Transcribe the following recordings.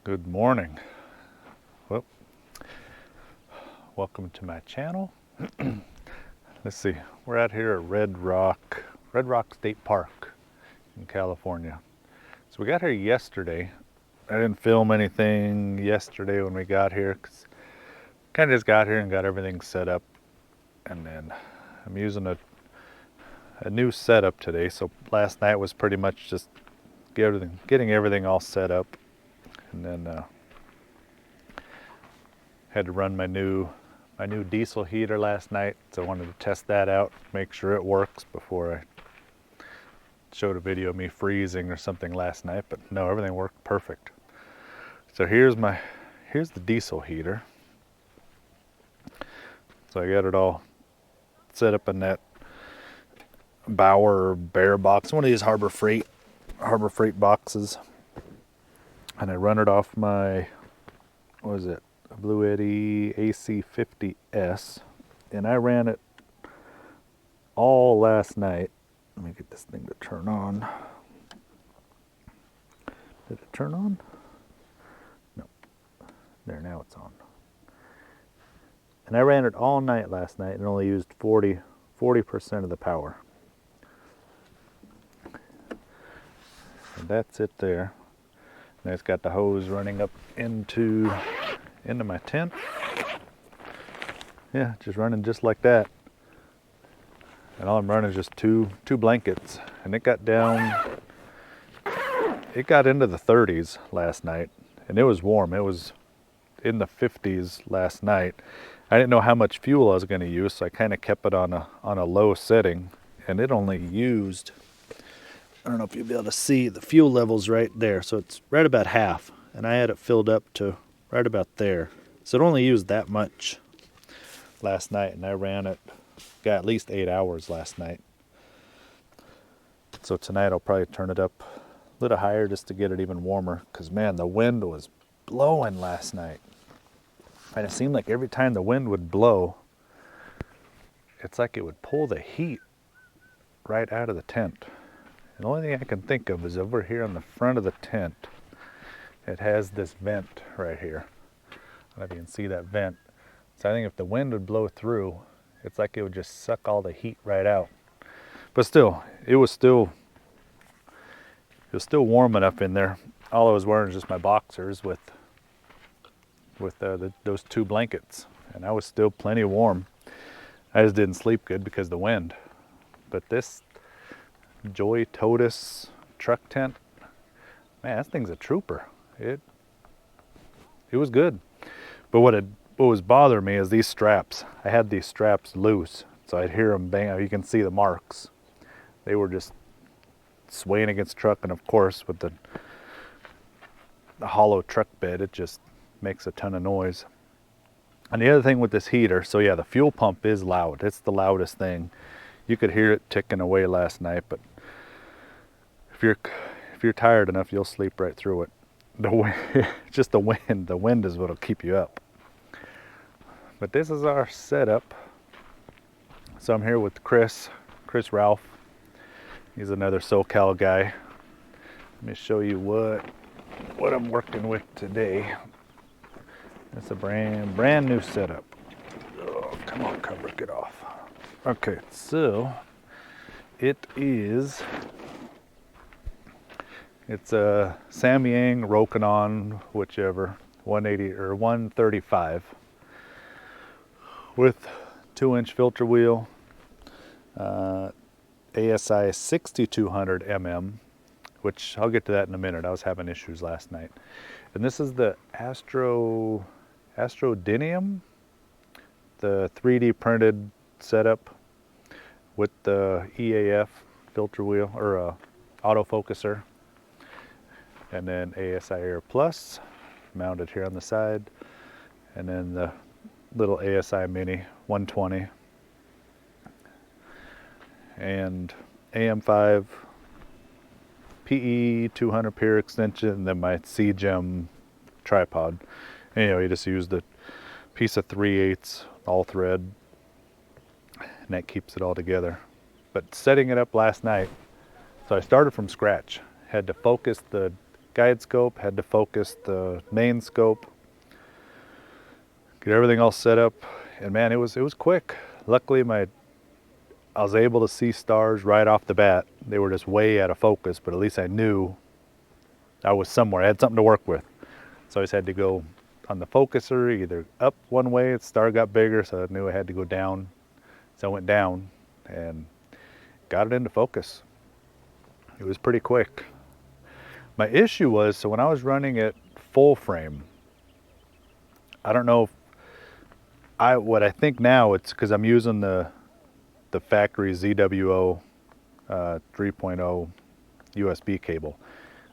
Good morning. Well, welcome to my channel. Let's see, we're out here at Red Rock State Park in California. So we got here yesterday. I didn't film anything yesterday when we got here because kind of just got here and got everything set up. And then I'm using a new setup today. So last night was pretty much just getting everything all set up. And then had to run my new diesel heater last night, so I wanted to test that out, make sure it works before I showed a video of me freezing or something last night. But no, everything worked perfect. So here's the diesel heater. So I got it all set up in that Bauer or Bear box, one of these Harbor Freight boxes, and I run it off my, what is it, Blue Eddy AC50S, and I ran it all last night. Let me get this thing to turn on. Did it turn on? No. There, now it's on. And I ran it all night last night and only used 40% of the power. And that's it there. And it's got the hose running up into my tent. Yeah, just running just like that. And all I'm running is just two blankets. And it got into the 30s last night, and it was warm. It was in the 50s last night. I didn't know how much fuel I was going to use, so I kind of kept it on a low setting, and it only used, I don't know if you'll be able to see the fuel levels right there. So it's right about half, and I had it filled up to right about there. So it only used that much last night, and I ran it, got at least 8 hours last night. So tonight I'll probably turn it up a little higher just to get it even warmer, because man, the wind was blowing last night. And it seemed like every time the wind would blow, it's like it would pull the heat right out of the tent. And the only thing I can think of is over here on the front of the tent, it has this vent right here. I don't know if you can see that vent. So I think if the wind would blow through, it's like it would just suck all the heat right out. But still, it was still warm enough in there. All I was wearing was just my boxers with those two blankets, and I was still plenty warm. I just didn't sleep good because of the wind. But this Joy Totus truck tent, man, that thing's a trooper. It was good. But what was bothering me is these straps. I had these straps loose, so I'd hear them bang. You can see the marks. They were just swaying against the truck, and of course with the hollow truck bed, it just makes a ton of noise. And the other thing with this heater, so yeah, the fuel pump is loud. It's the loudest thing. You could hear it ticking away last night, but if you're tired enough, you'll sleep right through it. The wind, just the wind is what'll keep you up. But this is our setup. So I'm here with Chris Ralph. He's another SoCal guy. Let me show you what I'm working with today. It's a brand new setup. Oh, come on, cover, get off. Okay, so it's a Samyang, Rokinon, whichever, 180 or 135 with 2-inch filter wheel, ASI 6200 mm, which I'll get to that in a minute. I was having issues last night. And this is the Astrodinium, the 3D printed setup with the EAF filter wheel or autofocuser, and then ASI Air Plus mounted here on the side, and then the little ASI Mini 120 and AM5 PE 200 pair extension, and then my C-Gem tripod. And, you just use the piece of 3/8 all thread, and that keeps it all together. But setting it up last night, so I started from scratch. Had to focus the guide scope, had to focus the main scope, get everything all set up, and man, it was quick. Luckily, I was able to see stars right off the bat. They were just way out of focus, but at least I knew I was somewhere. I had something to work with. So I just had to go on the focuser, either up one way, the star got bigger, so I knew I had to go down. So I went down and got it into focus. It was pretty quick. My issue was, so when I was running it full frame, I don't know if what I think now, it's because I'm using the factory ZWO 3.0 USB cable.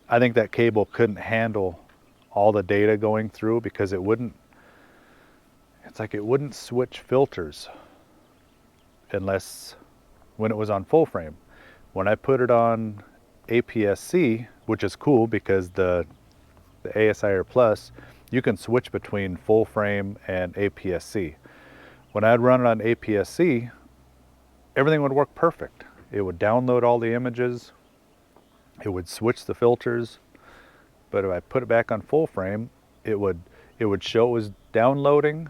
I think that cable couldn't handle all the data going through because it wouldn't switch filters unless when it was on full frame. When I put it on APS-C, which is cool because the ASIR Plus, you can switch between full frame and APS-C. When I'd run it on APS-C, everything would work perfect. It would download all the images, it would switch the filters, but if I put it back on full frame, it would show it was downloading.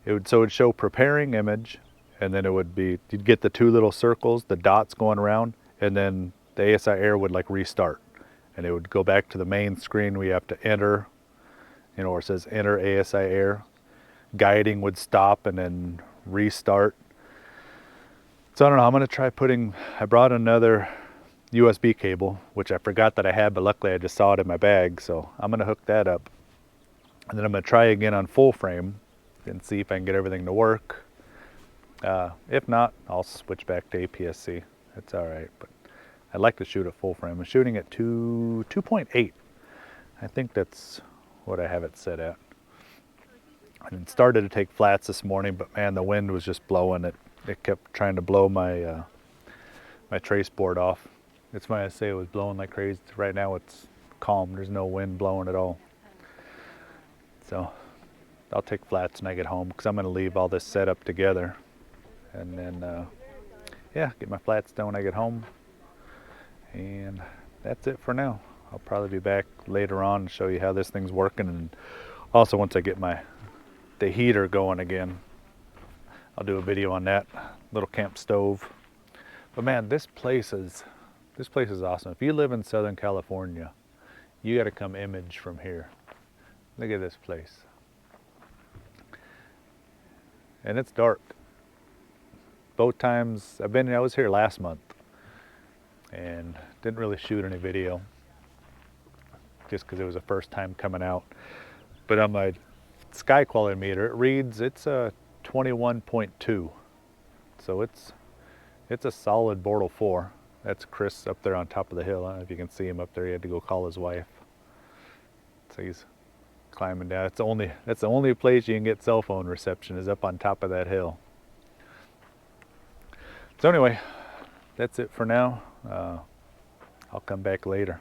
It would show preparing image, and then you'd get the two little circles, the dots going around, and then the ASIR would like restart, and it would go back to the main screen where you have to enter, where it says enter ASIR. Guiding would stop and then restart. So I don't know, I'm gonna try I brought another USB cable, which I forgot that I had, but luckily I just saw it in my bag, so I'm gonna hook that up. And then I'm gonna try again on full frame and see if I can get everything to work. If not, I'll switch back to APS-C. It's all right, but I'd like to shoot at full frame. I'm shooting at 2.8. I think that's what I have it set at. And it started to take flats this morning, but man, the wind was just blowing it. It kept trying to blow my my trace board off. It's why I say it was blowing like crazy. Right now it's calm. There's no wind blowing at all. So I'll take flats when I get home because I'm going to leave all this set up together. And then, yeah, get my flats done when I get home. And that's it for now. I'll probably be back later on to show you how this thing's working. And also once I get the heater going again, I'll do a video on that little camp stove. But man, this place is awesome. If you live in Southern California, you got to come image from here. Look at this place. And it's dark. Both times I was here last month and didn't really shoot any video just because it was the first time coming out. But on my sky quality meter, it reads it's a 21.2. So it's a solid Bortle 4. That's Chris up there on top of the hill. I don't know if you can see him up there. He had to go call his wife. So he's climbing down. That's the only place you can get cell phone reception is up on top of that hill. So anyway, that's it for now. I'll come back later.